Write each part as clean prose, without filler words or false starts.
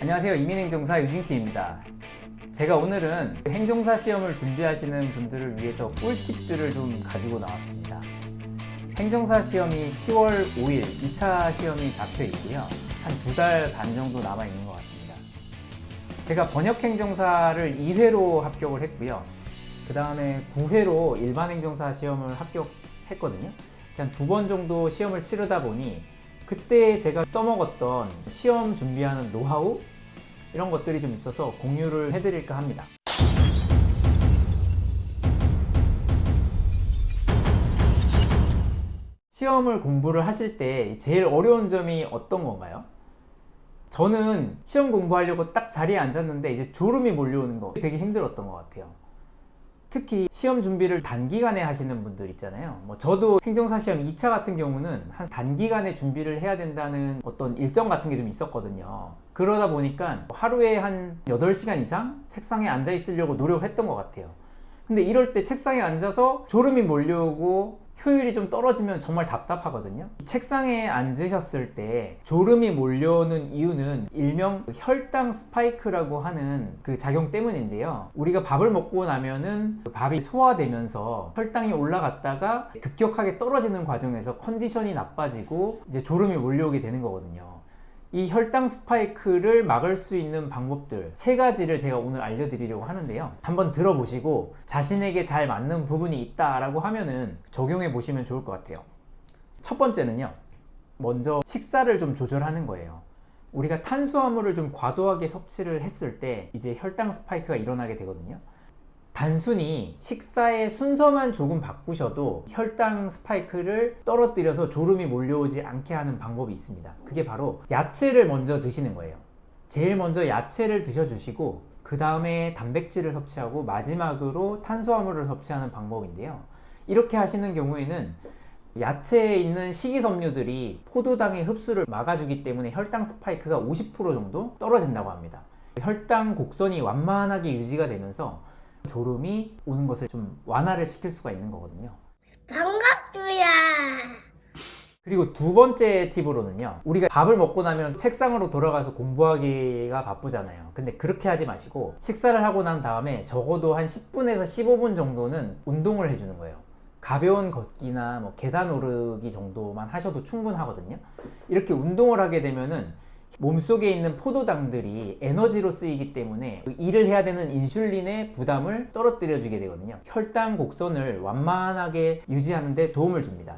안녕하세요. 이민행정사 유진키입니다. 제가 오늘은 행정사 시험을 준비하시는 분들을 위해서 꿀팁들을 좀 가지고 나왔습니다. 행정사 시험이 10월 5일 2차 시험이 잡혀 있고요. 한 2달 반 정도 남아 있는 것 같습니다. 제가 번역행정사를 2회로 합격을 했고요. 그 다음에 9회로 일반행정사 시험을 합격했거든요. 한 2번 정도 시험을 치르다 보니 그때 제가 써먹었던 시험 준비하는 노하우 이런 것들이 좀 있어서 공유를 해드릴까 합니다. 시험을 공부를 하실 때 제일 어려운 점이 어떤 건가요? 저는 시험 공부하려고 딱 자리에 앉았는데 이제 졸음이 몰려오는 거 되게 힘들었던 것 같아요. 특히 시험 준비를 단기간에 하시는 분들 있잖아요. 저도 행정사 시험 2차 같은 경우는 한 단기간에 준비를 해야 된다는 어떤 일정 같은 게 좀 있었거든요. 그러다 보니까 하루에 한 8시간 이상 책상에 앉아 있으려고 노력했던 것 같아요. 근데 이럴 때 책상에 앉아서 졸음이 몰려오고 효율이 좀 떨어지면 정말 답답하거든요. 책상에 앉으셨을 때 졸음이 몰려오는 이유는 일명 혈당 스파이크라고 하는 그 작용 때문인데요. 우리가 밥을 먹고 나면은 밥이 소화되면서 혈당이 올라갔다가 급격하게 떨어지는 과정에서 컨디션이 나빠지고 이제 졸음이 몰려오게 되는 거거든요. 이 혈당 스파이크를 막을 수 있는 방법들 3가지를 제가 오늘 알려드리려고 하는데요. 한번 들어보시고 자신에게 잘 맞는 부분이 있다라고 하면은 적용해 보시면 좋을 것 같아요. 첫 번째는요. 먼저 식사를 좀 조절하는 거예요. 우리가 탄수화물을 좀 과도하게 섭취를 했을 때 이제 혈당 스파이크가 일어나게 되거든요. 단순히 식사의 순서만 조금 바꾸셔도 혈당 스파이크를 떨어뜨려서 졸음이 몰려오지 않게 하는 방법이 있습니다. 그게 바로 야채를 먼저 드시는 거예요. 제일 먼저 야채를 드셔주시고 그 다음에 단백질을 섭취하고 마지막으로 탄수화물을 섭취하는 방법인데요. 이렇게 하시는 경우에는 야채에 있는 식이섬유들이 포도당의 흡수를 막아주기 때문에 혈당 스파이크가 50% 정도 떨어진다고 합니다. 혈당 곡선이 완만하게 유지가 되면서 졸음이 오는 것을 좀 완화를 시킬 수가 있는 거거든요. 반갑두야. 그리고 2번째 팁으로는요. 우리가 밥을 먹고 나면 책상으로 돌아가서 공부하기가 바쁘잖아요. 근데 그렇게 하지 마시고 식사를 하고 난 다음에 적어도 한 10분에서 15분 정도는 운동을 해주는 거예요. 가벼운 걷기나 계단 오르기 정도만 하셔도 충분하거든요. 이렇게 운동을 하게 되면은 몸속에 있는 포도당들이 에너지로 쓰이기 때문에 일을 해야 되는 인슐린의 부담을 떨어뜨려 주게 되거든요. 혈당 곡선을 완만하게 유지하는 데 도움을 줍니다.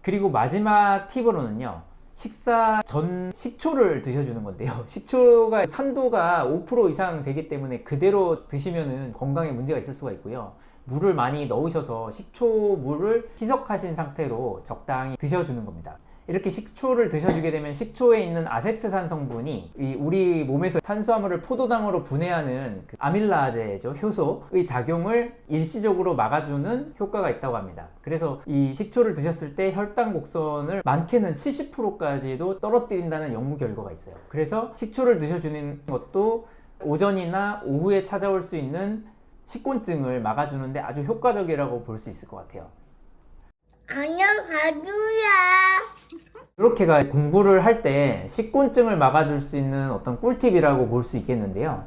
그리고 마지막 팁으로는요. 식사 전 식초를 드셔주는 건데요. 식초가 산도가 5% 이상 되기 때문에 그대로 드시면 건강에 문제가 있을 수가 있고요. 물을 많이 넣으셔서 식초물을 희석하신 상태로 적당히 드셔주는 겁니다. 이렇게 식초를 드셔주게 되면 식초에 있는 아세트산 성분이 우리 몸에서 탄수화물을 포도당으로 분해하는 그 아밀라제죠, 효소의 작용을 일시적으로 막아주는 효과가 있다고 합니다. 그래서 이 식초를 드셨을 때 혈당 곡선을 많게는 70%까지도 떨어뜨린다는 연구 결과가 있어요. 그래서 식초를 드셔주는 것도 오전이나 오후에 찾아올 수 있는 식곤증을 막아주는데 아주 효과적이라고 볼 수 있을 것 같아요. 안녕, 가두야. 이렇게가 공부를 할 때 식곤증을 막아줄 수 있는 어떤 꿀팁이라고 볼 수 있겠는데요.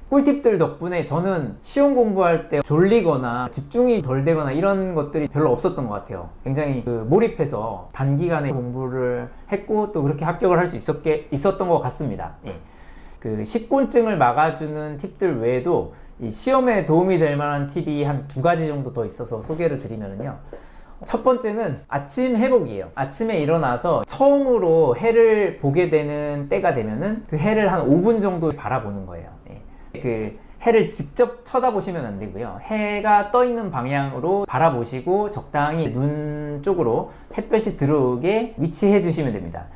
꿀팁들 덕분에 저는 시험 공부할 때 졸리거나 집중이 덜 되거나 이런 것들이 별로 없었던 것 같아요. 굉장히 몰입해서 단기간에 공부를 했고 또 그렇게 합격을 할 수 있었던 것 같습니다. 예. 식곤증을 막아주는 팁들 외에도 이 시험에 도움이 될 만한 팁이 한 2가지 정도 더 있어서 소개를 드리면요. 첫 번째는 아침 회복이에요. 아침에 일어나서 처음으로 해를 보게 되는 때가 되면은 그 해를 한 5분 정도 바라보는 거예요. 그 해를 직접 쳐다보시면 안 되고요. 해가 떠 있는 방향으로 바라보시고 적당히 눈 쪽으로 햇볕이 들어오게 위치해 주시면 됩니다.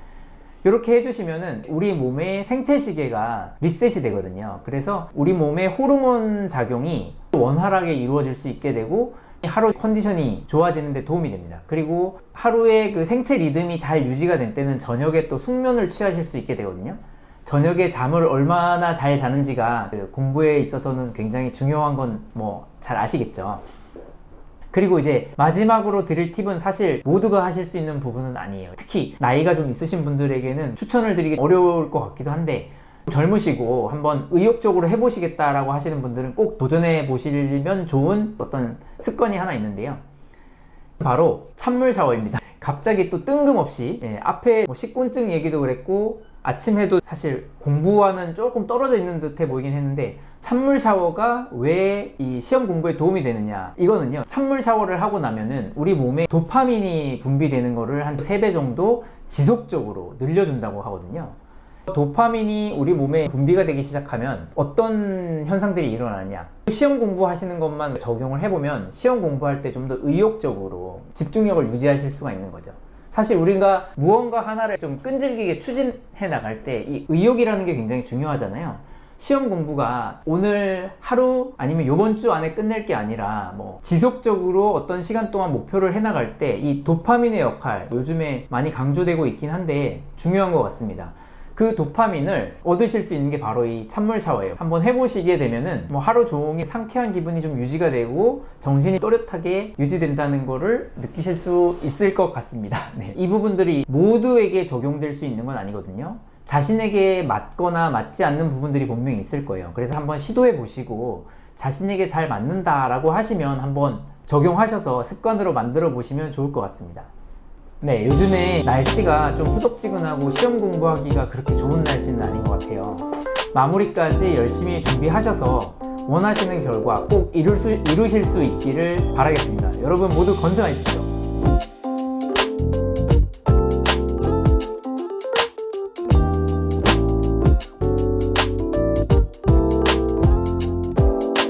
이렇게 해주시면은 우리 몸의 생체 시계가 리셋이 되거든요. 그래서 우리 몸의 호르몬 작용이 원활하게 이루어질 수 있게 되고 하루 컨디션이 좋아지는 데 도움이 됩니다. 그리고 하루의 그 생체 리듬이 잘 유지가 된 때는 저녁에 또 숙면을 취하실 수 있게 되거든요. 저녁에 잠을 얼마나 잘 자는지가 공부에 있어서는 굉장히 중요한 건 잘 아시겠죠. 그리고 이제 마지막으로 드릴 팁은 사실 모두가 하실 수 있는 부분은 아니에요. 특히 나이가 좀 있으신 분들에게는 추천을 드리기 어려울 것 같기도 한데 젊으시고 한번 의욕적으로 해보시겠다라고 하시는 분들은 꼭 도전해 보시면 좋은 어떤 습관이 하나 있는데요. 바로 찬물 샤워입니다. 갑자기 또 뜬금없이 앞에 뭐 식곤증 얘기도 그랬고 아침에도 사실 공부와는 조금 떨어져 있는 듯해 보이긴 했는데 찬물 샤워가 왜 이 시험 공부에 도움이 되느냐, 이거는요, 찬물 샤워를 하고 나면은 우리 몸에 도파민이 분비되는 거를 한 3배 정도 지속적으로 늘려준다고 하거든요. 도파민이 우리 몸에 분비가 되기 시작하면 어떤 현상들이 일어나냐, 시험 공부하시는 것만 적용을 해보면 시험 공부할 때 좀 더 의욕적으로 집중력을 유지하실 수가 있는 거죠. 사실 우리가 무언가 하나를 좀 끈질기게 추진해 나갈 때 이 의욕이라는 게 굉장히 중요하잖아요. 시험 공부가 오늘 하루 아니면 이번 주 안에 끝낼 게 아니라 뭐 지속적으로 어떤 시간 동안 목표를 해 나갈 때 이 도파민의 역할, 요즘에 많이 강조되고 있긴 한데 중요한 것 같습니다. 그 도파민을 얻으실 수 있는 게 바로 이 찬물 샤워예요. 한번 해보시게 되면은 뭐 하루 종일 상쾌한 기분이 좀 유지가 되고 정신이 또렷하게 유지된다는 거를 느끼실 수 있을 것 같습니다. 네. 이 부분들이 모두에게 적용될 수 있는 건 아니거든요. 자신에게 맞거나 맞지 않는 부분들이 분명히 있을 거예요. 그래서 한번 시도해 보시고 자신에게 잘 맞는다라고 하시면 한번 적용하셔서 습관으로 만들어 보시면 좋을 것 같습니다. 네, 요즘에 날씨가 좀 후덥지근하고 시험 공부하기가 그렇게 좋은 날씨는 아닌 것 같아요. 마무리까지 열심히 준비하셔서 원하시는 결과 꼭 이루실 수 있기를 바라겠습니다. 여러분 모두 건강하십시오.